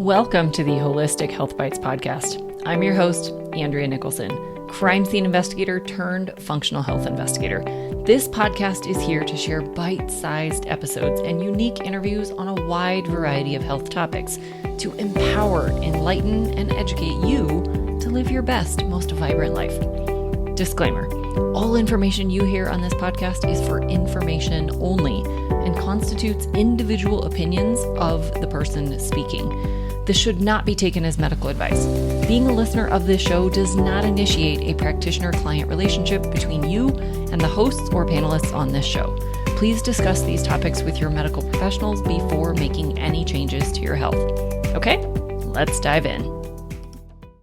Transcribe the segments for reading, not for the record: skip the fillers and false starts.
Welcome to the Holistic Health Bites podcast. I'm your host, Andrea Nicholson, crime scene investigator turned functional health investigator. This podcast is here to share bite-sized episodes and unique interviews on a wide variety of health topics to empower, enlighten, and educate you to live your best, most vibrant life. Disclaimer: all information you hear on this podcast is for information only and constitutes individual opinions of the person speaking. This should not be taken as medical advice. Being a listener of this show does not initiate a practitioner-client relationship between you and the hosts or panelists on this show. Please discuss these topics with your medical professionals before making any changes to your health. Okay, let's dive in.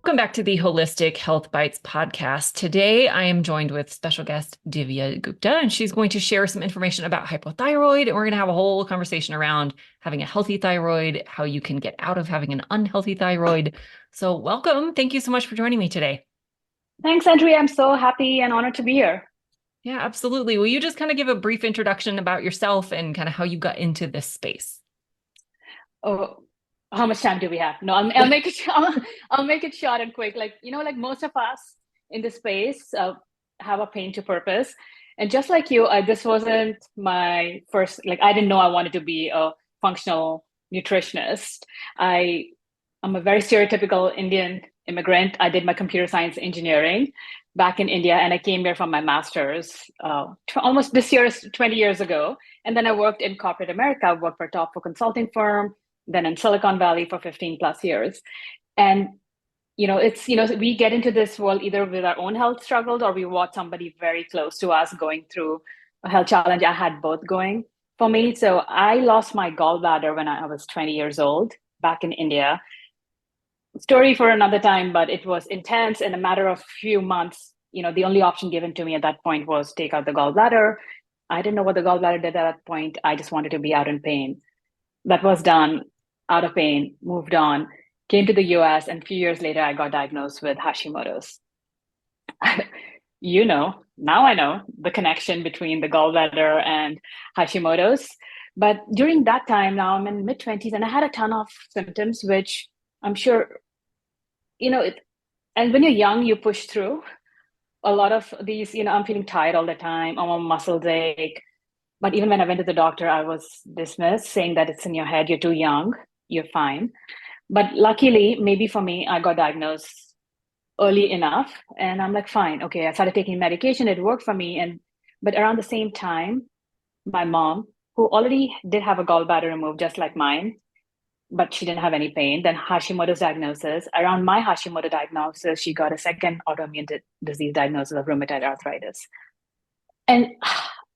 Welcome back to the Holistic Health Bites podcast. Today, I am joined with special guest Divya Gupta, and she's going to share some information about hypothyroid. And we're going to have a whole conversation around having a healthy thyroid, how you can get out of having an unhealthy thyroid. So welcome. Thank you so much for joining me today. Thanks, Andrea. I'm so happy and honored to be here. Yeah, absolutely. Will you just kind of give a brief introduction about yourself and kind of how you got into this space? Oh, how much time do we have? No, I'll make it. I'll make it short and quick. Like most of us in this space have a pain to purpose, and just like you, this wasn't my first. I didn't know I wanted to be a functional nutritionist. I'm a very stereotypical Indian immigrant. I did my computer science engineering back in India, and I came here from my master's almost 20 years ago. And then I worked in corporate America. I worked for a top 4 consulting firm, then in Silicon Valley for 15 plus years. And, we get into this world either with our own health struggles or we watch somebody very close to us going through a health challenge. I had both going for me. So I lost my gallbladder when I was 20 years old back in India. Story for another time, but it was intense. In a matter of few months, the only option given to me at that point was take out the gallbladder. I didn't know what the gallbladder did at that point. I just wanted to be out in pain. That was done, out of pain, moved on, came to the US, and a few years later, I got diagnosed with Hashimoto's. Now I know the connection between the gallbladder and Hashimoto's. But during that time, now I'm in mid-20s, and I had a ton of symptoms, which I'm sure, and when you're young, you push through a lot of these, I'm feeling tired all the time, I'm a muscle ache. But even when I went to the doctor, I was dismissed, saying that it's in your head, you're too young, you're fine. But luckily, maybe for me, I got diagnosed early enough, and I'm like, fine, okay. I started taking medication, it worked for me. But around the same time, my mom, who already did have a gallbladder removed, just like mine, but she didn't have any pain. Then Hashimoto's diagnosis. Around my Hashimoto diagnosis, she got a second autoimmune disease diagnosis of rheumatoid arthritis. And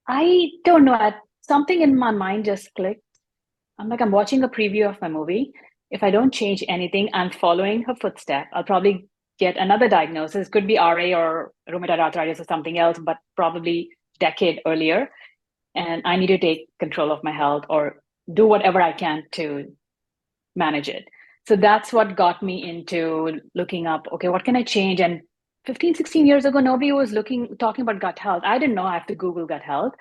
I don't know, something in my mind just clicked. I'm watching a preview of my movie. If I don't change anything, I'm following her footstep. I'll probably get another diagnosis. Could be RA or rheumatoid arthritis or something else, but probably a decade earlier. And I need to take control of my health or do whatever I can to manage it. So that's what got me into looking up, okay, what can I change? And 15, 16 years ago, nobody was talking about gut health. I didn't know I have to Google gut health,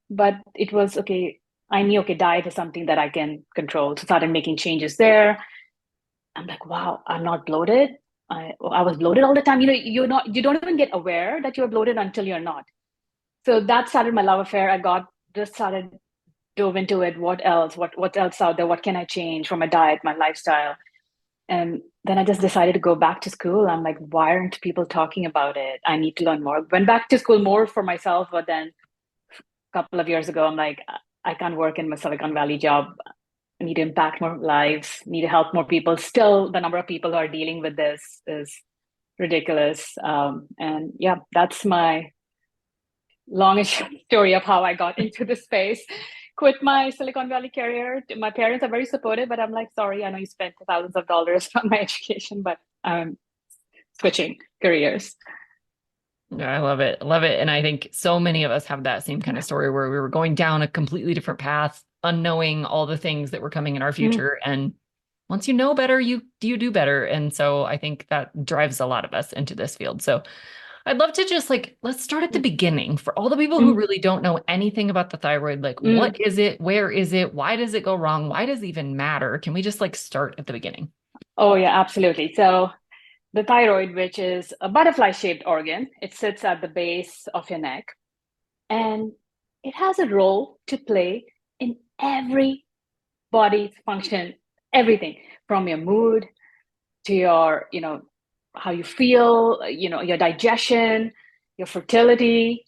but it was, okay, I knew, okay, diet is something that I can control. So started making changes there. I'm like, wow, I'm not bloated. I was bloated all the time. You don't even get aware that you're bloated until you're not. So that started my love affair. Dove into it. What else? What else out there? What can I change from my diet, my lifestyle? And then I just decided to go back to school. I'm like, why aren't people talking about it? I need to learn more. Went back to school more for myself, but then a couple of years ago, I'm like, I can't work in my Silicon Valley job. I need to impact more lives, need to help more people. Still, the number of people who are dealing with this is ridiculous. And yeah, that's my longish story of how I got into this space. Quit my Silicon Valley career. My parents are very supportive, but I'm like, sorry, I know you spent thousands of dollars on my education, but I'm switching careers. I love it. Love it. And I think so many of us have that same kind of story where we were going down a completely different path, unknowing all the things that were coming in our future. And once you know better, you do better. And so I think that drives a lot of us into this field. So I'd love to just let's start at the beginning for all the people who really don't know anything about the thyroid. What is it? Where is it? Why does it go wrong? Why does it even matter? Can we just start at the beginning? Oh, yeah, absolutely. So the thyroid, which is a butterfly-shaped organ, it sits at the base of your neck, and it has a role to play in every body function, everything from your mood to your, how you feel, your digestion, your fertility,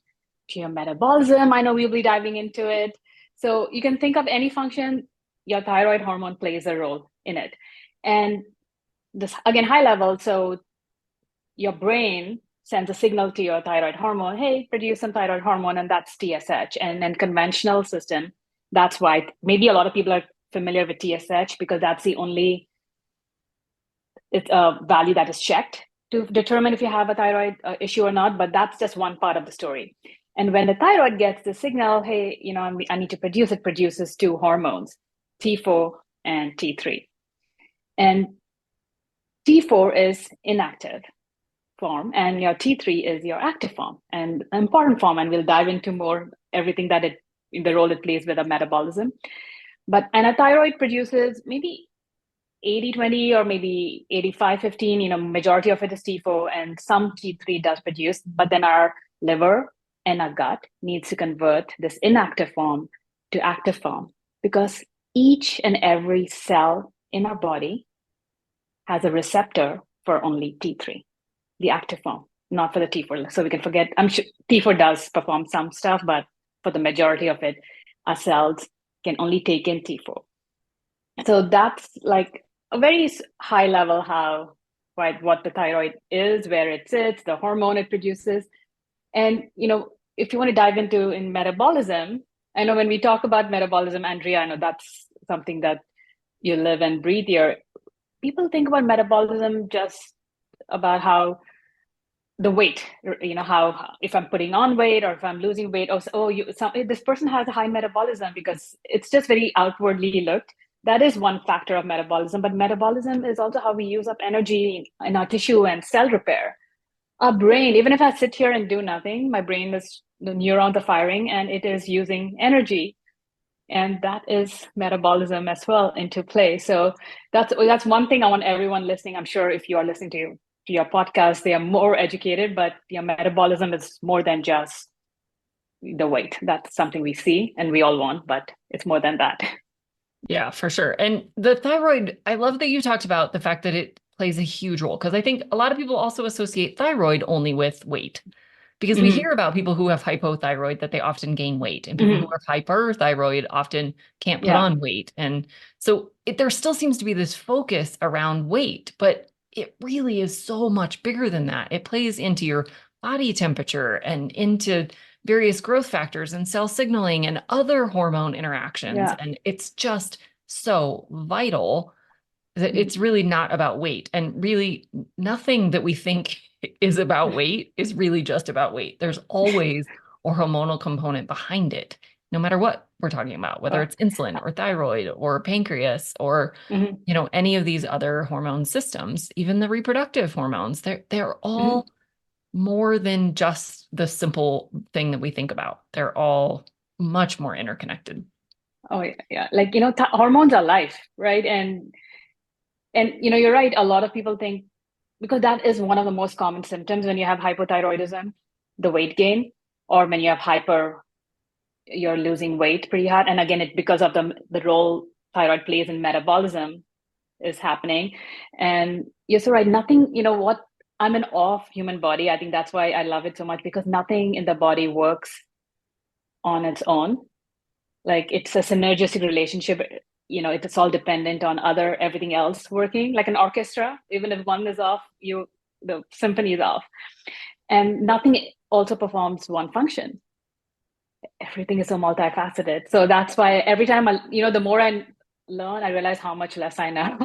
to your metabolism. I know we'll be diving into it. So you can think of any function, your thyroid hormone plays a role in it. And this, again, high level. So your brain sends a signal to your thyroid hormone, hey, produce some thyroid hormone, and that's TSH. And in conventional system, that's why maybe a lot of people are familiar with TSH because that's the only it's a value that is checked to determine if you have a thyroid issue or not, but that's just one part of the story. And when the thyroid gets the signal, hey, I need to produce, it produces two hormones, T4 and T3. And T4 is inactive form, and your T3 is your active form and important form. And we'll dive into more everything that it in the role it plays with a metabolism. And a thyroid produces maybe 80-20 or maybe 85-15, majority of it is T4 and some T3 does produce, but then our liver and our gut needs to convert this inactive form to active form because each and every cell in our body has a receptor for only T3, the active form, not for the T4. So we can forget, I'm sure T4 does perform some stuff, but for the majority of it, our cells can only take in T4. So that's like a very high level how, right, what the thyroid is, where it sits, the hormone it produces. And, if you want to dive into in metabolism, I know when we talk about metabolism, Andrea, I know that's something that you live and breathe here. People think about metabolism just about how the weight, how if I'm putting on weight or if I'm losing weight, this person has a high metabolism because it's just very outwardly looked. That is one factor of metabolism, but metabolism is also how we use up energy in our tissue and cell repair. Our brain, even if I sit here and do nothing, my brain is, the neurons are firing and it is using energy. And that is metabolism as well into play. So that's one thing I want everyone listening. I'm sure if you are listening to your podcast, they are more educated, but your metabolism is more than just the weight. That's something we see and we all want, but it's more than that. Yeah, for sure. And the thyroid, I love that you talked about the fact that it plays a huge role because I think a lot of people also associate thyroid only with weight because we hear about people who have hypothyroid that they often gain weight and people who are hyperthyroid often can't put on weight. And so there still seems to be this focus around weight, but it really is so much bigger than that. It plays into your body temperature and into various growth factors and cell signaling and other hormone interactions. Yeah. And it's just so vital that it's really not about weight. And really nothing that we think is about weight is really just about weight. There's always a hormonal component behind it, no matter what we're talking about, whether it's insulin or thyroid or pancreas or, any of these other hormone systems, even the reproductive hormones, they're all more than just the simple thing that we think about. They're all much more interconnected. Oh yeah. Like, hormones are life, right? And you're right. A lot of people think because that is one of the most common symptoms when you have hypothyroidism, the weight gain, or when you have you're losing weight pretty hard. And again, it because of the role thyroid plays in metabolism is happening. And you're so right. Nothing, what I'm an off human body. I think that's why I love it so much because nothing in the body works on its own. Like it's a synergistic relationship. It's all dependent on everything else working like an orchestra. Even if one is off, the symphony is off. And nothing also performs one function. Everything is so multifaceted. So that's why every time the more I learn, I realize how much less I know.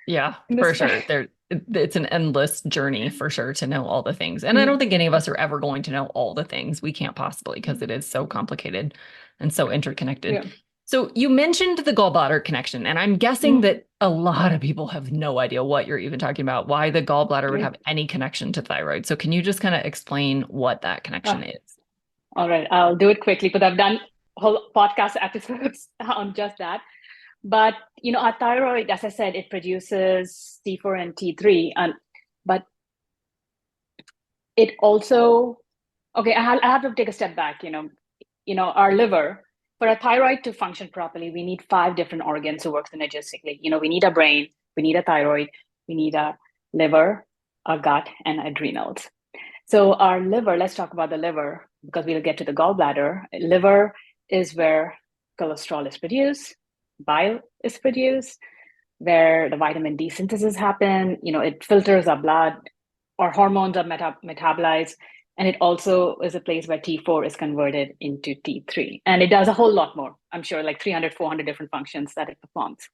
Yeah, for sure. It's an endless journey for sure to know all the things. And I don't think any of us are ever going to know all the things. We can't possibly because it is so complicated and so interconnected. Yeah. So you mentioned the gallbladder connection, and I'm guessing that a lot of people have no idea what you're even talking about, why the gallbladder would have any connection to thyroid. So can you just kind of explain what that connection is? All right, I'll do it quickly, but I've done whole podcast episodes on just that. But, our thyroid, as I said, it produces T4 and T3, but it also, okay, I have to take a step back. Our liver, for a thyroid to function properly, we need 5 different organs to work synergistically. We need a brain, we need a thyroid, we need a liver, a gut, and adrenals. So our liver, let's talk about the liver because we'll get to the gallbladder. Liver is where cholesterol is produced, bile is produced, where the vitamin D synthesis happen. It filters our blood, our hormones are metabolized, and it also is a place where T4 is converted into T3. And it does a whole lot more, I'm sure, like 300, 400 different functions that it performs.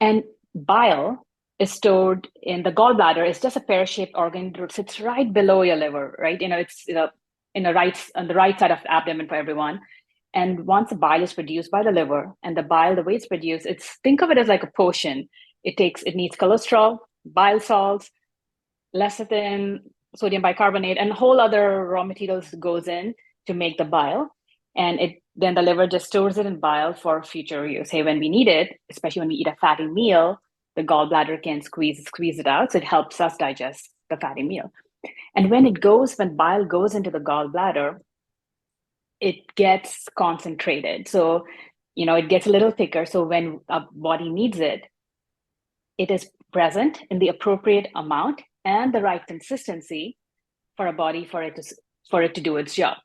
And bile is stored in the gallbladder. It's just a pear-shaped organ that sits right below your liver, right? It's on the right side of the abdomen for everyone. And once the bile is produced by the liver, and the bile, the way it's produced, think of it as like a potion. It needs cholesterol, bile salts, lecithin, sodium bicarbonate, and whole other raw materials goes in to make the bile. And then the liver just stores it in bile for future use. Hey, when we need it, especially when we eat a fatty meal, the gallbladder can squeeze it out. So it helps us digest the fatty meal. And when bile goes into the gallbladder, it gets concentrated. So, it gets a little thicker. So when a body needs it, it is present in the appropriate amount and the right consistency for a body for it to do its job.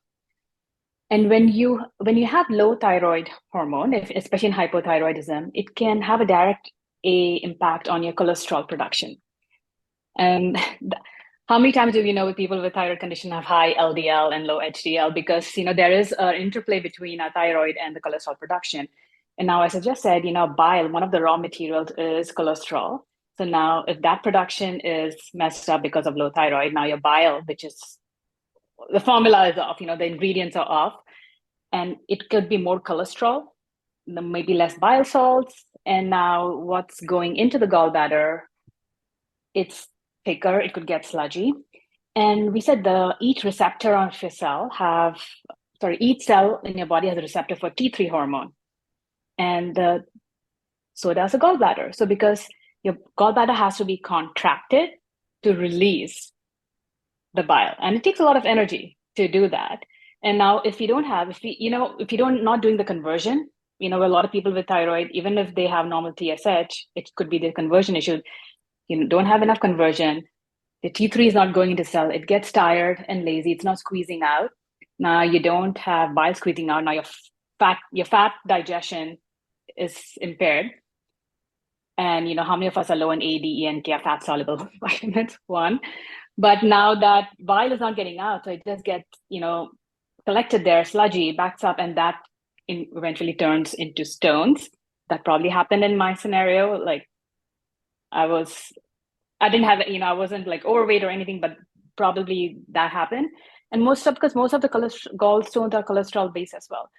And when you have low thyroid hormone, especially in hypothyroidism, it can have a direct impact on your cholesterol production. And how many times do we know people with thyroid condition have high LDL and low HDL? Because there is an interplay between our thyroid and the cholesterol production. And now, as I just said, bile, one of the raw materials is cholesterol. So now if that production is messed up because of low thyroid, now your bile, which is the formula is off, the ingredients are off, and it could be more cholesterol, maybe less bile salts. And now what's going into the gallbladder, it's thicker, it could get sludgy. And we said each receptor on your cell each cell in your body has a receptor for T3 hormone. And so does the gallbladder. So because your gallbladder has to be contracted to release the bile, and it takes a lot of energy to do that. And now if you're not doing the conversion, a lot of people with thyroid, even if they have normal TSH, it could be the conversion issue. Don't have enough conversion. The T3 is not going into cell. It gets tired and lazy. It's not squeezing out. Now you don't have bile squeezing out. Now your fat digestion is impaired. And how many of us are low in A, D, E, and K, fat soluble vitamins? One. But now that bile is not getting out, so it just gets collected there, sludgy, backs up, and that eventually turns into stones. That probably happened in my scenario. Like I didn't have, I wasn't like overweight or anything, but probably that happened. And because most of the gallstones are cholesterol based as well.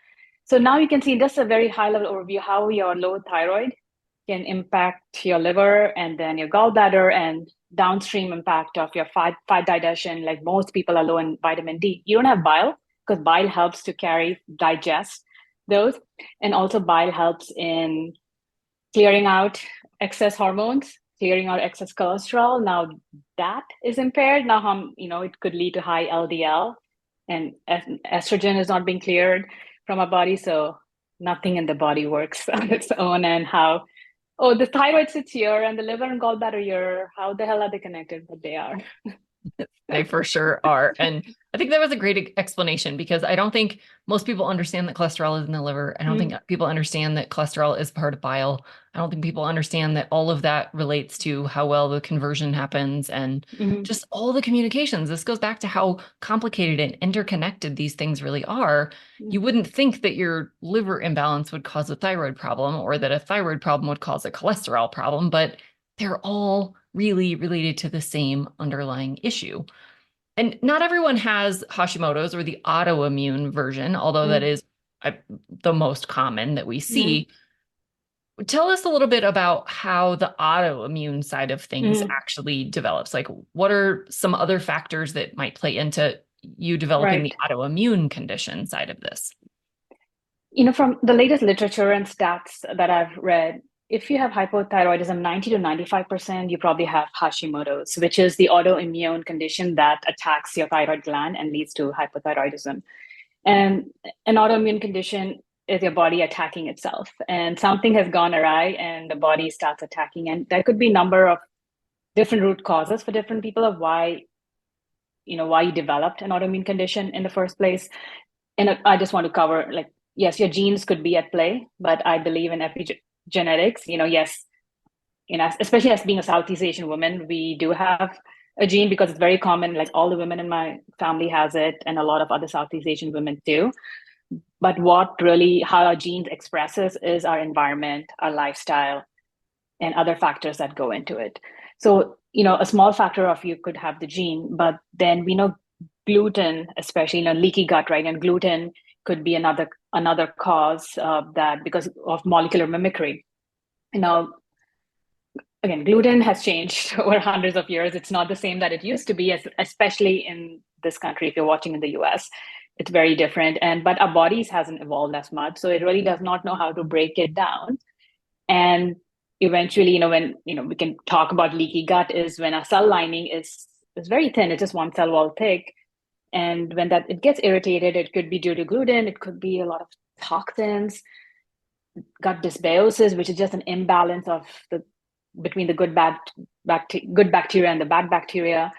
So now you can see just a very high level overview how your low thyroid can impact your liver and then your gallbladder and downstream impact of your fat digestion. Like most people are low in vitamin D. You don't have bile because bile helps to digest those. And also bile helps in clearing out excess hormones, clearing out excess cholesterol. Now that is impaired. Now, it could lead to high LDL, and estrogen is not being cleared from our body. So nothing in the body works on its own. And the thyroid sits here and the liver and gallbladder here. How the hell are they connected? But they are. They for sure are. And I think that was a great explanation because I don't think most people understand that cholesterol is in the liver. I don't think people understand that cholesterol is part of bile. I don't think people understand that all of that relates to how well the conversion happens and just all the communications. This goes back to how complicated and interconnected these things really are. You wouldn't think that your liver imbalance would cause a thyroid problem or that a thyroid problem would cause a cholesterol problem, but they're all really related to the same underlying issue. And not everyone has Hashimoto's or the autoimmune version, although that is the most common that we see. Tell us a little bit about how the autoimmune side of things actually develops. Like, what are some other factors that might play into you developing the autoimmune condition side of this? From the latest literature and stats that I've read, if you have hypothyroidism, 90 to 95%, you probably have Hashimoto's, which is the autoimmune condition that attacks your thyroid gland and leads to hypothyroidism. And an autoimmune condition is your body attacking itself. And something has gone awry and the body starts attacking. And there could be a number of different root causes for different people of why you developed an autoimmune condition in the first place. And I just want to cover, like, yes, your genes could be at play, but I believe in epigenetics. Yes, especially as being a Southeast Asian woman, we do have a gene because it's very common. Like all the women in my family has it, and a lot of other Southeast Asian women too. But how our genes expresses is our environment, our lifestyle, and other factors that go into it. So, a small factor of you could have the gene, but then we know gluten, especially leaky gut, right? And gluten could be another cause of that because of molecular mimicry. Again, gluten has changed over hundreds of years. It's not the same that it used to be, especially in this country. If you're watching in the US, it's very different. But our bodies hasn't evolved as much, so it really does not know how to break it down. And eventually, when we can talk about leaky gut is when our cell lining is very thin. It's just one cell wall thick, and when it gets irritated, it could be due to gluten. It could be a lot of toxins, gut dysbiosis, which is just an imbalance between the good bacteria and the bad bacteria.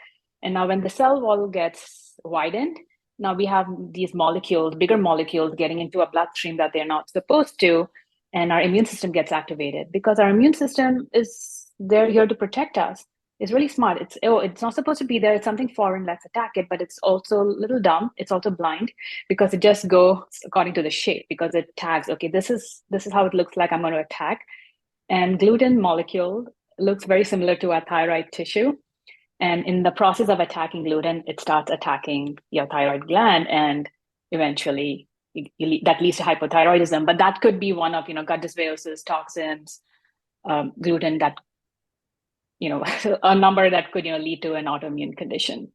And now when the cell wall gets widened, now we have these bigger molecules getting into our bloodstream that they're not supposed to, and our immune system gets activated because our immune system they're here to protect us. It's really smart. It's not supposed to be there. It's something foreign. Let's attack it. But it's also a little dumb. It's also blind because it just goes according to the shape because it tags. Okay, this is how it looks like. I'm going to attack. And gluten molecule looks very similar to our thyroid tissue. And in the process of attacking gluten, it starts attacking your thyroid gland, and eventually that leads to hypothyroidism. But that could be one of gut dysbiosis, toxins, gluten that a number that could lead to an autoimmune condition.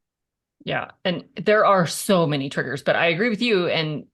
Yeah. And there are so many triggers, but I agree with you. And,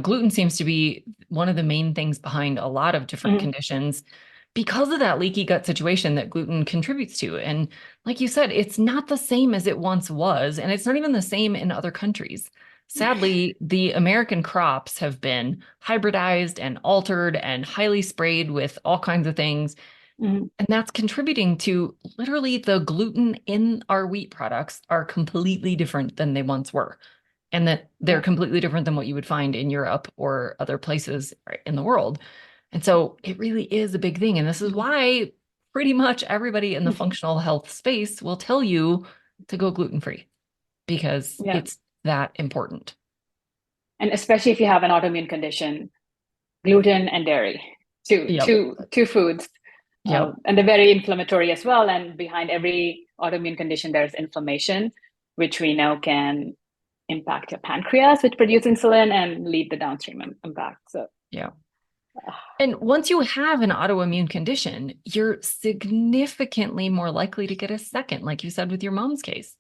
gluten seems to be one of the main things behind a lot of different conditions because of that leaky gut situation that gluten contributes to. And like you said, it's not the same as it once was, and it's not even the same in other countries. Sadly, the American crops have been hybridized and altered and highly sprayed with all kinds of things. And that's contributing to literally the gluten in our wheat products are completely different than they once were. And that they're completely different than what you would find in Europe or other places in the world. And so it really is a big thing. And this is why pretty much everybody in the functional health space will tell you to go gluten-free because it's that important. And especially if you have an autoimmune condition, gluten and dairy, two foods. And they're very inflammatory as well. And behind every autoimmune condition, there's inflammation, which we know can impact your pancreas, which produces insulin and lead the downstream impact. So, And once you have an autoimmune condition, you're significantly more likely to get a second, like you said with your mom's case.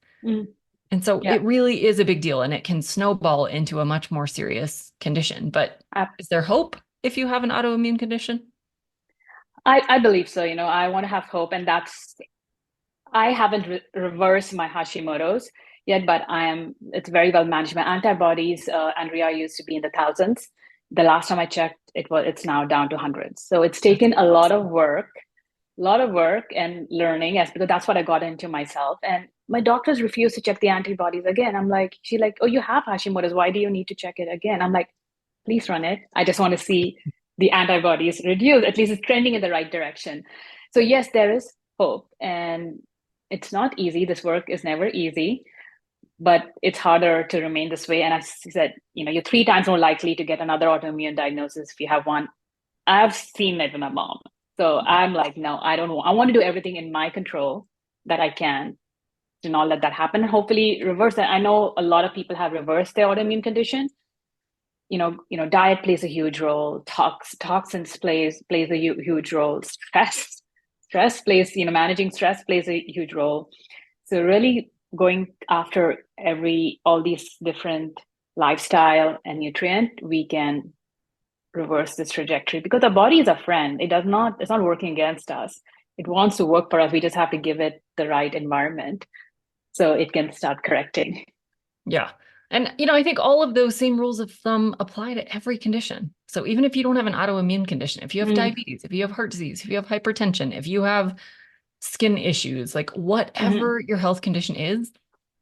And so it really is a big deal, and it can snowball into a much more serious condition. But is there hope if you have an autoimmune condition? I believe so. I want to have hope, and I haven't reversed my Hashimoto's yet, but it's very well managed. My antibodies, Andrea, used to be in the thousands. The last time I checked, it's now down to hundreds. So it's taken a lot of work and learning, because that's what I got into myself. And my doctors refuse to check the antibodies again. I'm like, she's like, oh, you have Hashimoto's. Why do you need to check it again? I'm like, please run it. I just want to see the antibodies reduce. At least it's trending in the right direction. So yes, there is hope, and it's not easy. This work is never easy, but it's harder to remain this way. And I said, you're 3 times more likely to get another autoimmune diagnosis if you have one. I've seen it with my mom. So I'm like, no, I want to do everything in my control that I can to not let that happen and hopefully reverse that. I know a lot of people have reversed their autoimmune condition. Diet plays a huge role. Toxins plays a huge role. Stress plays, managing stress plays a huge role. So really going after all these different lifestyle and nutrient, we can reverse this trajectory, because our body is a friend. It's not working against us. It wants to work for us. We just have to give it the right environment so it can start correcting. Yeah. And, I think all of those same rules of thumb apply to every condition. So even if you don't have an autoimmune condition, if you have diabetes, if you have heart disease, if you have hypertension, if you have skin issues, like whatever your health condition is,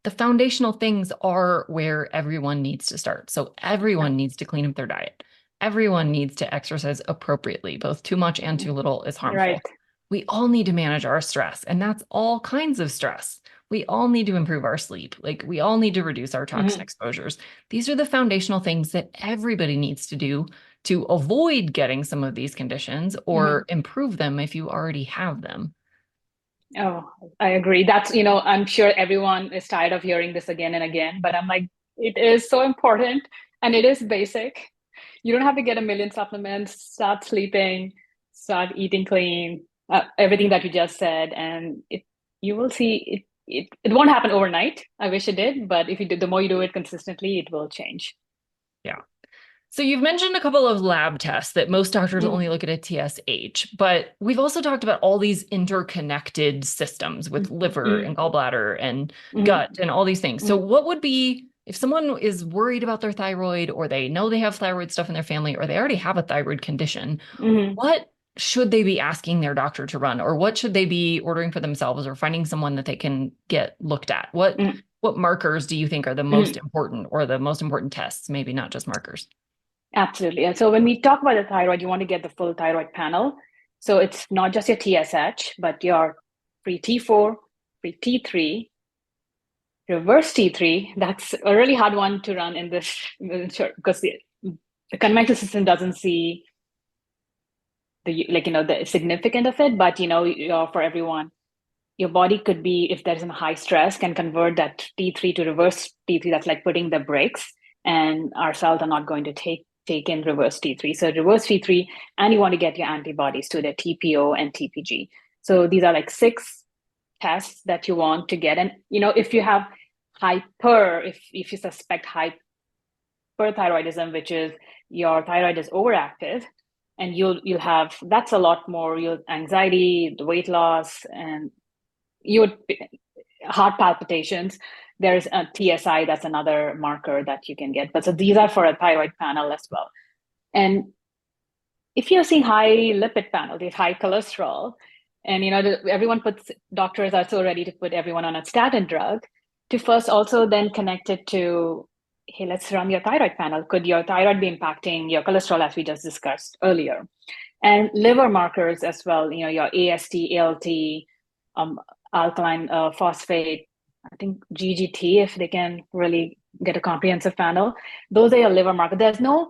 the foundational things are where everyone needs to start. So everyone needs to clean up their diet. Everyone needs to exercise appropriately. Both too much and too little is harmful. Right. We all need to manage our stress, and that's all kinds of stress. We all need to improve our sleep. Like we all need to reduce our toxin exposures. These are the foundational things that everybody needs to do to avoid getting some of these conditions or improve them if you already have them. Oh, I agree. That's, I'm sure everyone is tired of hearing this again and again, but I'm like, it is so important and it is basic. You don't have to get a million supplements, start sleeping, start eating clean, everything that you just said. And you will see it won't happen overnight. I wish it did, but if you do, the more you do it consistently, it will change. Yeah. So you've mentioned a couple of lab tests that most doctors only look at a TSH, but we've also talked about all these interconnected systems with liver and gallbladder and gut and all these things. So what would be, if someone is worried about their thyroid, or they know they have thyroid stuff in their family, or they already have a thyroid condition, what should they be asking their doctor to run, or what should they be ordering for themselves, or finding someone that they can get looked at? What markers do you think are the most important, or the most important tests, maybe not just markers? Absolutely. And so when we talk about the thyroid, you want to get the full thyroid panel. So it's not just your TSH, but your free T4, free T3, reverse T3. That's a really hard one to run in this, because the conventional system doesn't see the significance of it. But, for everyone, your body could be, if there's some high stress, can convert that T3 to reverse T3. That's like putting the brakes, and our cells are not going to take in reverse T3. So reverse T3, and you want to get your antibodies to the TPO and TPG. So these are like 6 tests that you want to get. And, if you have if you suspect hyperthyroidism, which is your thyroid is overactive, and you'll have, that's a lot more, anxiety, the weight loss, and heart palpitations. There's a TSI, that's another marker that you can get. But so these are for a thyroid panel as well. And if you're seeing high lipid panel, there's high cholesterol, and doctors are so ready to put everyone on a statin drug, to first also then connect it to, hey, let's run your thyroid panel. Could your thyroid be impacting your cholesterol, as we just discussed earlier? And liver markers as well, your AST, ALT, alkaline phosphate, I think GGT, if they can really get a comprehensive panel. Those are your liver markers. There's not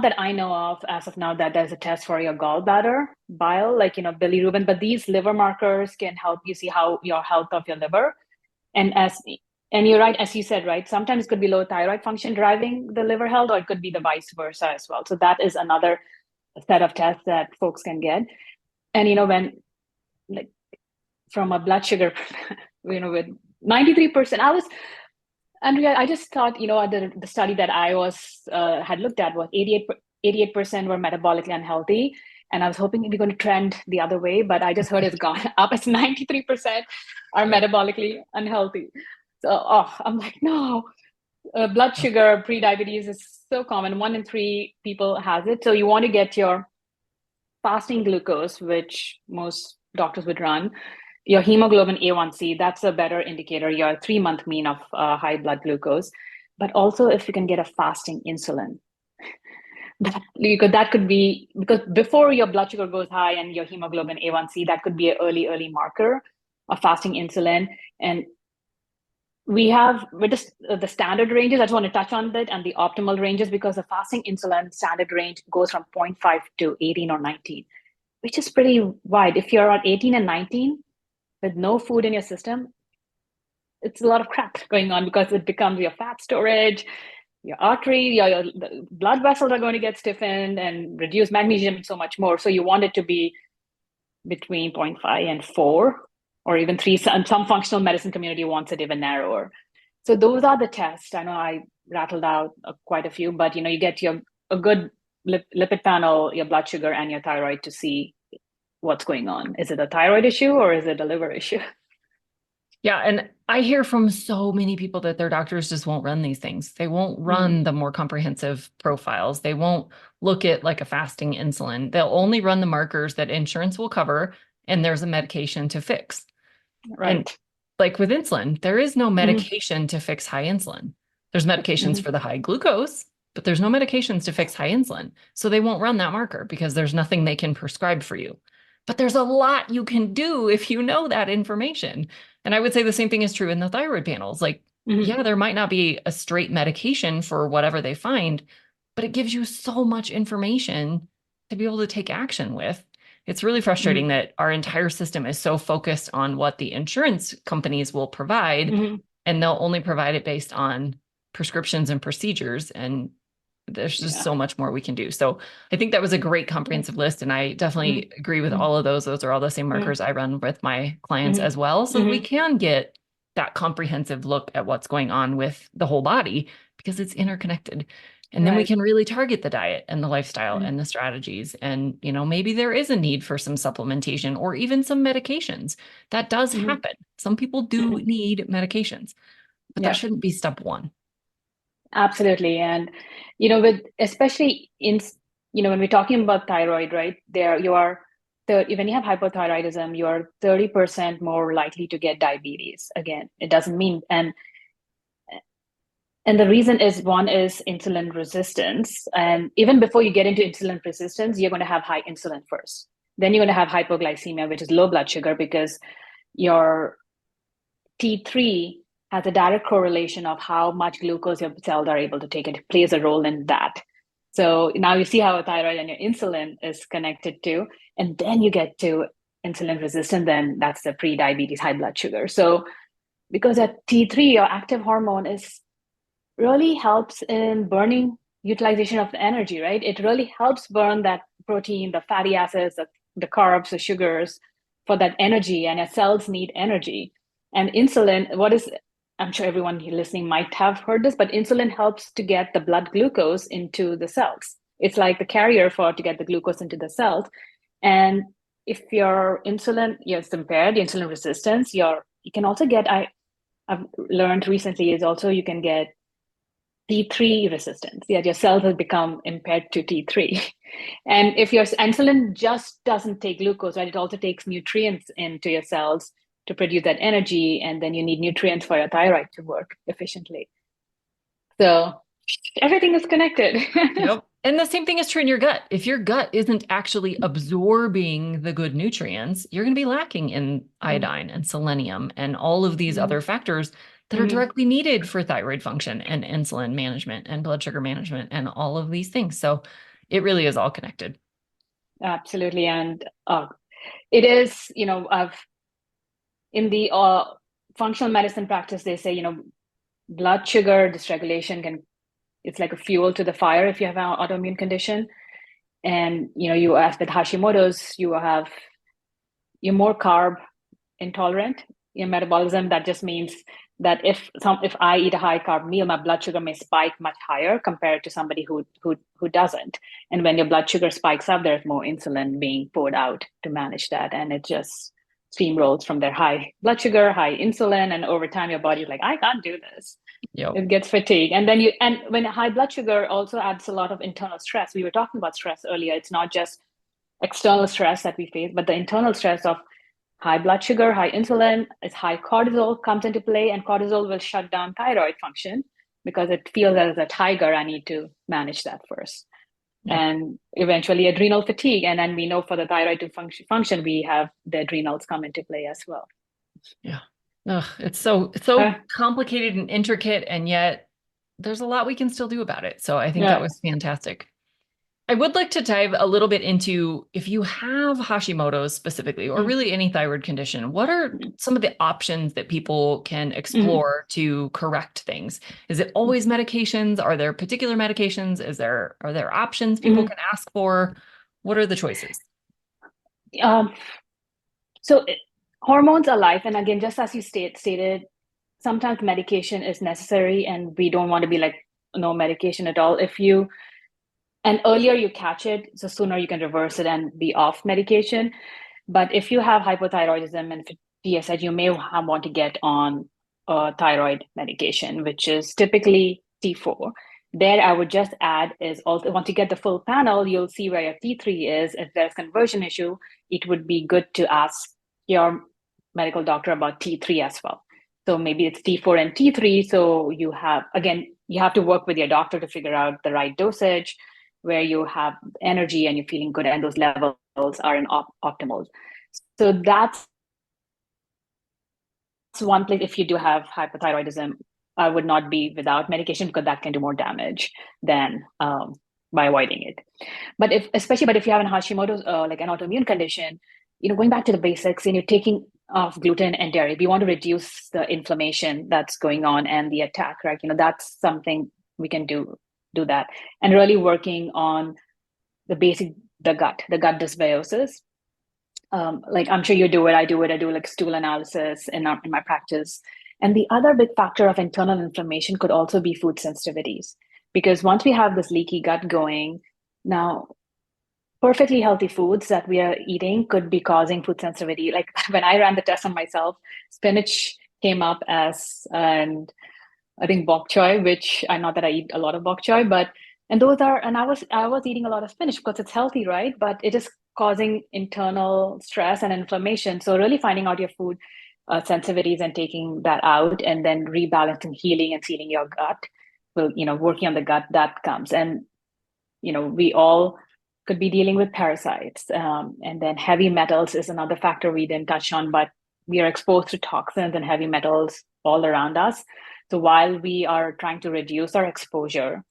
that I know of as of now, that there's a test for your gallbladder bile, like, bilirubin, but these liver markers can help you see how your health of your liver. And you're right, as you said, right, sometimes it could be low thyroid function driving the liver health, or it could be the vice versa as well. So that is another set of tests that folks can get. And, when, like, from a blood sugar, with 93%, Andrea, I just thought, the study that I had looked at was 88% were metabolically unhealthy. And I was hoping we're going to trend the other way, but I just heard it's gone up. It's 93% are metabolically unhealthy. So, I'm like, no, blood sugar, pre-diabetes is so common. 1 in 3 people has it. So you want to get your fasting glucose, which most doctors would run, your hemoglobin A1C, that's a better indicator, your 3-month mean of high blood glucose. But also if you can get a fasting insulin, that could be, because before your blood sugar goes high and your hemoglobin A1C, that could be an early marker of fasting insulin. And with the standard ranges, I just want to touch on that, and the optimal ranges, because the fasting insulin standard range goes from 0.5 to 18 or 19, which is pretty wide. If you're at 18 and 19 with no food in your system, it's a lot of crap going on, because it becomes your fat storage, your artery, your blood vessels are going to get stiffened and reduce magnesium so much more. So you want it to be between 0.5 and 4, or even 3. Some functional medicine community wants it even narrower. So those are the tests. I know I rattled out quite a few, but you get a good lipid panel, your blood sugar, and your thyroid to see what's going on. Is it a thyroid issue or is it a liver issue? Yeah. And I hear from so many people that their doctors just won't run these things. They won't run the more comprehensive profiles. They won't look at like a fasting insulin. They'll only run the markers that insurance will cover, and there's a medication to fix. Right. And like with insulin, there is no medication to fix high insulin. There's medications for the high glucose, but there's no medications to fix high insulin. So they won't run that marker because there's nothing they can prescribe for you. But there's a lot you can do if you know that information. And I would say the same thing is true in the thyroid panels. Like, yeah, there might not be a straight medication for whatever they find, but it gives you so much information to be able to take action with. It's really frustrating that our entire system is so focused on what the insurance companies will provide, and they'll only provide it based on prescriptions and procedures. And there's just so much more we can do. So I think that was a great comprehensive list. And I definitely agree with all of those. Those are all the same markers I run with my clients as well. So that we can get that comprehensive look at what's going on with the whole body, because it's interconnected. And then we can really target the diet and the lifestyle and the strategies. And, you know, maybe there is a need for some supplementation or even some medications. That does happen. Some people do need medications, but that shouldn't be step one. Absolutely. And, you know, with especially in, you know, when we're talking about thyroid, right, when you have hypothyroidism, you're 30% more likely to get diabetes. Again, it doesn't mean, and the reason is, one is insulin resistance. And even before you get into insulin resistance, you're going to have high insulin first. Then you're going to have hypoglycemia, which is low blood sugar, because your T3 has a direct correlation of how much glucose your cells are able to take. It plays a role in that. So now you see how a thyroid and your insulin is connected to, and then you get to insulin resistant, then that's the pre-diabetes high blood sugar. So because at T3, your active hormone really helps in burning utilization of the energy, right? It really helps burn that protein, the fatty acids, the carbs, the sugars for that energy, and your cells need energy. And insulin, I'm sure everyone listening might have heard this, but insulin helps to get the blood glucose into the cells. It's like the carrier to get the glucose into the cells. And if your insulin is impaired, insulin resistance, you can also get, I've learned recently is also you can get T3 resistance. Yeah, your cells have become impaired to T3. And if your insulin just doesn't take glucose, right, it also takes nutrients into your cells to produce that energy, and then you need nutrients for your thyroid to work efficiently. So everything is connected. Yep. And the same thing is true in your gut. If your gut isn't actually absorbing the good nutrients, you're going to be lacking in iodine and selenium and all of these other factors that are directly needed for thyroid function and insulin management and blood sugar management and all of these things. So it really is all connected. Absolutely. And it is, you know, in the functional medicine practice, they say, you know, blood sugar dysregulation it's like a fuel to the fire if you have an autoimmune condition. And, you know, you ask with Hashimoto's, you're more carb intolerant. Your metabolism, that just means that if I eat a high carb meal, my blood sugar may spike much higher compared to somebody who doesn't. And when your blood sugar spikes up, there's more insulin being poured out to manage that. And it just steamrolls from their high blood sugar, high insulin, and over time your body's like, I can't do this. Yep. It gets fatigued. And when high blood sugar also adds a lot of internal stress. We were talking about stress earlier. It's not just external stress that we face, but the internal stress of high blood sugar, high insulin, is high cortisol comes into play, and cortisol will shut down thyroid function because it feels as a tiger, I need to manage that first. Yeah. And eventually adrenal fatigue. And then we know for the thyroid to function, we have the adrenals come into play as well. Yeah. Ugh, it's so complicated and intricate, and yet there's a lot we can still do about it. So I think that was fantastic. I would like to dive a little bit into, if you have Hashimoto's specifically, or really any thyroid condition, what are some of the options that people can explore to correct things? Is it always medications? Are there particular medications? Are there options people can ask for? What are the choices? Hormones are life. And again, just as you stated, sometimes medication is necessary, and we don't want to be like, no medication at all. And earlier you catch it, so sooner you can reverse it and be off medication. But if you have hypothyroidism and TSH, you may want to get on a thyroid medication, which is typically T4. There, I would just add is also once you get the full panel, you'll see where your T3 is. If there's conversion issue, it would be good to ask your medical doctor about T3 as well. So maybe it's T4 and T3. So you have, again, you have to work with your doctor to figure out the right dosage, where you have energy and you're feeling good and those levels are in optimal. So that's one place. If you do have hypothyroidism, I would not be without medication, because that can do more damage than by avoiding it. But if you have an Hashimoto's, like an autoimmune condition, going back to the basics, and you're taking off gluten and dairy, we want to reduce the inflammation that's going on and the attack, right? That's something we can do that, and really working on the gut dysbiosis. Like I'm sure you do it, I do like stool analysis in my practice. And the other big factor of internal inflammation could also be food sensitivities, because once we have this leaky gut going, now perfectly healthy foods that we are eating could be causing food sensitivity. Like when I ran the test on myself, spinach came up as, and I think bok choy, which I not that I eat a lot of bok choy, but and those are, and I was eating a lot of spinach because it's healthy, right? But it is causing internal stress and inflammation. So really finding out your food sensitivities and taking that out, and then rebalancing, healing, and sealing your gut. Well, working on the gut, that comes, and we all could be dealing with parasites, and then heavy metals is another factor we didn't touch on, but we are exposed to toxins and heavy metals all around us. So while we are trying to reduce our exposure,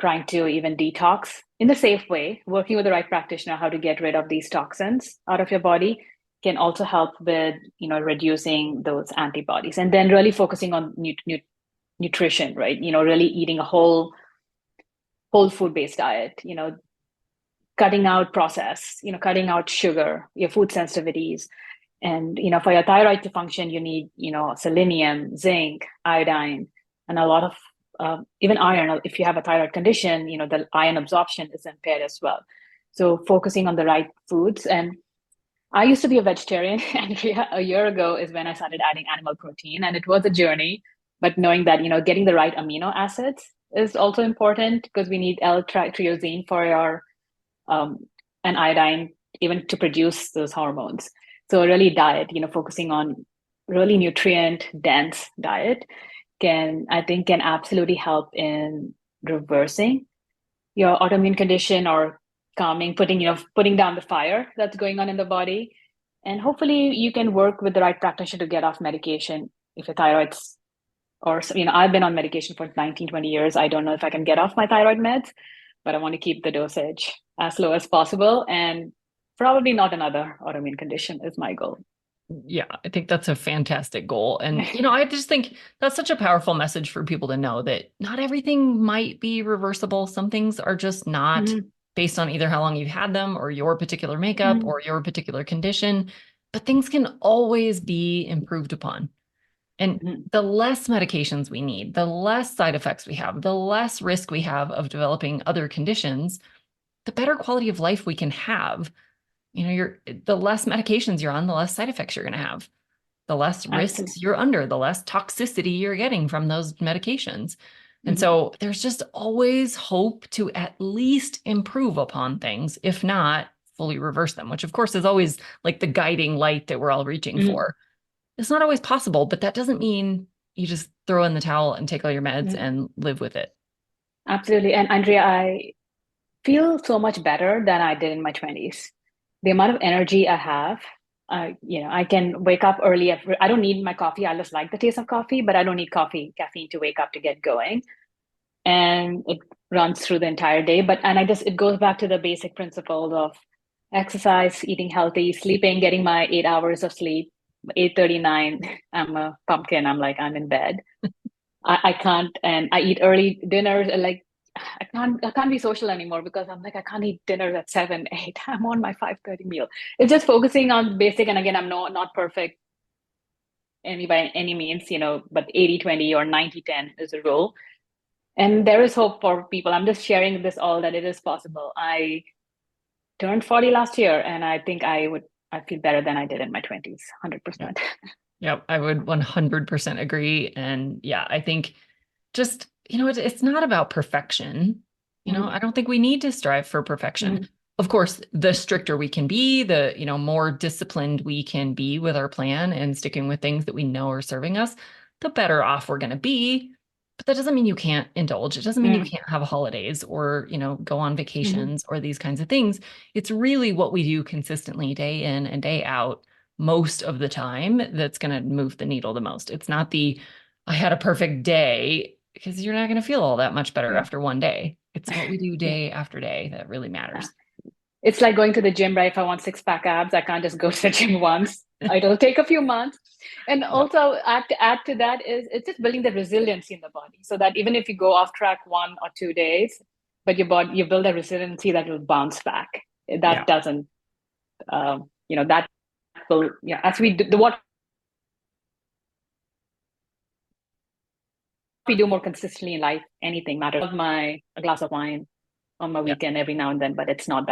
trying to even detox in the safe way, working with the right practitioner, how to get rid of these toxins out of your body, can also help with, reducing those antibodies. And then really focusing on nutrition, right? Really eating a whole food based diet, cutting out processed, cutting out sugar, your food sensitivities. And, for your thyroid to function, you need, selenium, zinc, iodine, and a lot of even iron. If you have a thyroid condition, the iron absorption is impaired as well. So focusing on the right foods. And I used to be a vegetarian, and a year ago is when I started adding animal protein, and it was a journey. But knowing that, getting the right amino acids is also important, because we need L-triosine for your and iodine even to produce those hormones. So really diet, focusing on really nutrient dense diet can absolutely help in reversing your autoimmune condition, or calming, putting down the fire that's going on in the body. And hopefully you can work with the right practitioner to get off medication if your thyroid's, or, I've been on medication for 19, 20 years. I don't know if I can get off my thyroid meds, but I want to keep the dosage as low as possible, and probably not another autoimmune condition is my goal. Yeah, I think that's a fantastic goal. And, I just think that's such a powerful message for people to know that not everything might be reversible. Some things are just not based on either how long you've had them, or your particular makeup, or your particular condition, but things can always be improved upon. And the less medications we need, the less side effects we have, the less risk we have of developing other conditions, the better quality of life we can have. The less medications you're on, the less side effects you're going to have, the less risks you're under, the less toxicity you're getting from those medications. And so there's just always hope to at least improve upon things, if not fully reverse them, which of course is always like the guiding light that we're all reaching for. It's not always possible, but that doesn't mean you just throw in the towel and take all your meds and live with it. Absolutely. And Andrea, I feel so much better than I did in my 20s. The amount of energy I have, I can wake up early. I don't need my coffee. I just like the taste of coffee, but I don't need caffeine to wake up to get going. And it runs through the entire day. It goes back to the basic principles of exercise, eating healthy, sleeping, getting my 8 hours of sleep. 8:39, I'm a pumpkin. I'm in bed. I can't, and I eat early dinners. Like I can't be social anymore, because I'm like, I can't eat dinner at 7, 8. I'm on my 5:30 meal. It's just focusing on basic. And again, I'm not perfect by any means, but 80-20 or 90-10 is a rule. And there is hope for people. I'm just sharing this all that it is possible. I turned 40 last year, and I think I feel better than I did in my 20s, Yeah. 100%. Yep. I would 100% agree. And yeah, I think just, it's not about perfection. Mhm. I don't think we need to strive for perfection. Mhm. Of course, the stricter we can be, the, more disciplined we can be with our plan and sticking with things that we know are serving us, the better off we're going to be. But that doesn't mean you can't indulge. It doesn't mean you Mhm. can't have holidays or, go on Mhm. vacations or these kinds of things. It's really what we do consistently day in and day out most of the time that's going to move the needle the most. It's not I had a perfect day, because you're not going to feel all that much better Yeah. after one day. It's what we do Yeah. day after day that really Yeah. matters. It's like going to the gym, right? If I want six-pack abs, I can't just go to the gym once. It'll take a few months. And Yep. also add to that is it's just building the resiliency in the body so that even if you go off track 1 or 2 days, but you build a resiliency that will bounce back. Yeah. That doesn't, that will, yeah, as we do what we do more consistently in life, anything matters. I love a glass of wine on my Yeah. weekend every now and then, but it's not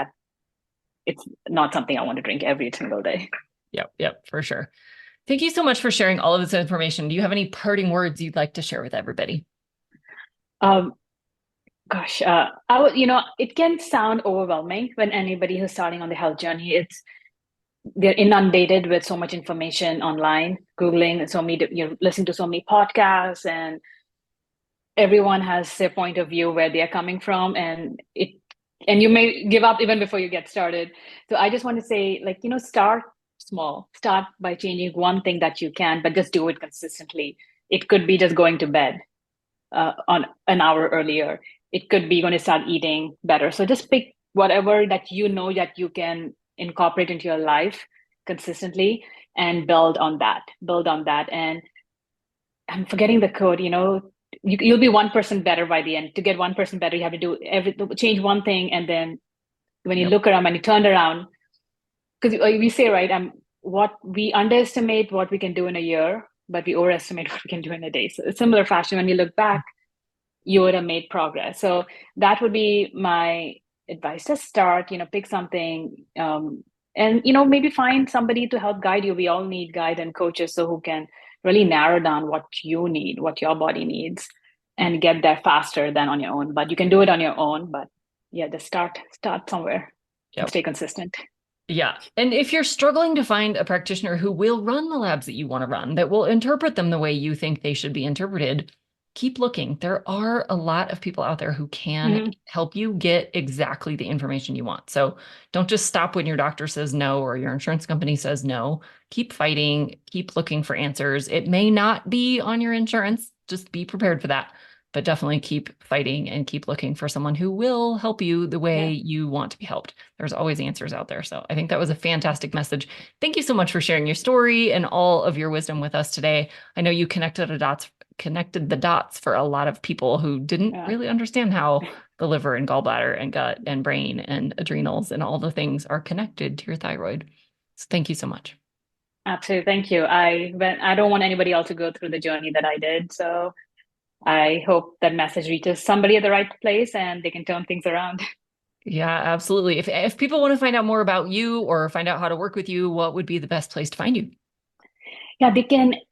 something I want to drink every single day. Yep. Yep. For sure. Thank you so much for sharing all of this information. Do you have any parting words you'd like to share with everybody? Um, Gosh, it can sound overwhelming when anybody who's starting on the health journey. They're inundated with so much information online, Googling, you're listening to so many podcasts, and everyone has their point of view where they're coming from, and you may give up even before you get started. So I just want to say, start small. Start by changing one thing that you can, but just do it consistently. It could be just going to bed on an hour earlier. It could be going to start eating better. So just pick whatever that you know that you can incorporate into your life consistently and build on that. Build on that. And I'm forgetting the code, you'll be 1% better by the end. To get 1% better, you have to change one thing. And then when you Yep. look around, when you turn around, because we say, right, what we underestimate what we can do in a year, but we overestimate what we can do in a day. So, a similar fashion, when you look back, you would have made progress. So that would be my advice. Just start, pick something, and maybe find somebody to help guide you. We all need guide and coaches so who can really narrow down what you need, what your body needs, and get there faster than on your own. But you can do it on your own. But yeah, just start somewhere and Yep. stay consistent. Yeah. And if you're struggling to find a practitioner who will run the labs that you want to run, that will interpret them the way you think they should be interpreted, keep looking. There are a lot of people out there who can Mm-hmm. help you get exactly the information you want. So don't just stop when your doctor says no or your insurance company says no. Keep fighting, keep looking for answers. It may not be on your insurance. Just be prepared for that. But definitely keep fighting and keep looking for someone who will help you the way Yeah, you want to be helped. There's always answers out there. So I think that was a fantastic message. Thank you so much for sharing your story and all of your wisdom with us today. I know you connected the dots for a lot of people who didn't yeah, really understand how the liver and gallbladder and gut and brain and adrenals and all the things are connected to your thyroid. So thank you so much. absolutely. Thank you. I don't want anybody else to go through the journey that I did. So I hope that message reaches somebody at the right place and they can turn things around. Yeah, absolutely. If people want to find out more about you or find out how to work with you, what would be the best place to find you? Yeah,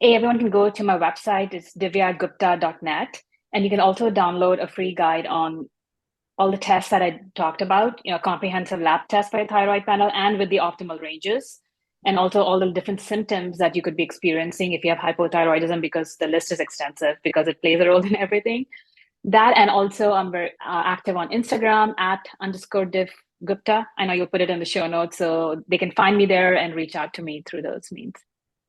everyone can go to my website. It's divyagupta.net. And you can also download a free guide on all the tests that I talked about, comprehensive lab test for your thyroid panel and with the optimal ranges. And also all the different symptoms that you could be experiencing if you have hypothyroidism, because the list is extensive because it plays a role in everything. That, and also I'm very active on Instagram @_Div Gupta. I know you'll put it in the show notes, so they can find me there and reach out to me through those means.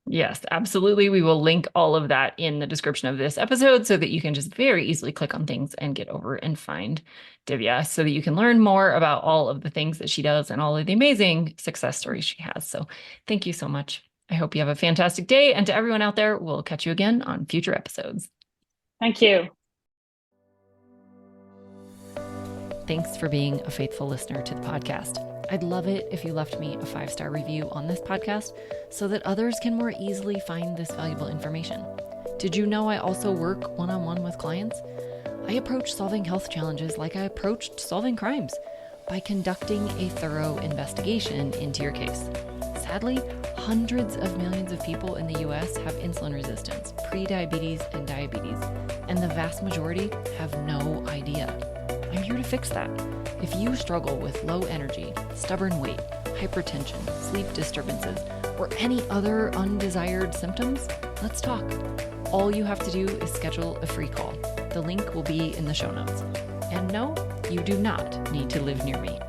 Yes, absolutely. We will link all of that in the description of this episode so that you can just very easily click on things and get over and find Divya so that you can learn more about all of the things that she does and all of the amazing success stories she has. So thank you so much. I hope you have a fantastic day. And to everyone out there, we'll catch you again on future episodes. Thank you. Thanks for being a faithful listener to the podcast. I'd love it if you left me a 5-star review on this podcast so that others can more easily find this valuable information. Did you know I also work one-on-one with clients? I approach solving health challenges like I approached solving crimes, by conducting a thorough investigation into your case. Sadly, hundreds of millions of people in the US have insulin resistance, prediabetes, and diabetes, and the vast majority have no idea. I'm here to fix that. If you struggle with low energy, stubborn weight, hypertension, sleep disturbances, or any other undesired symptoms, let's talk. All you have to do is schedule a free call. The link will be in the show notes. And no, you do not need to live near me.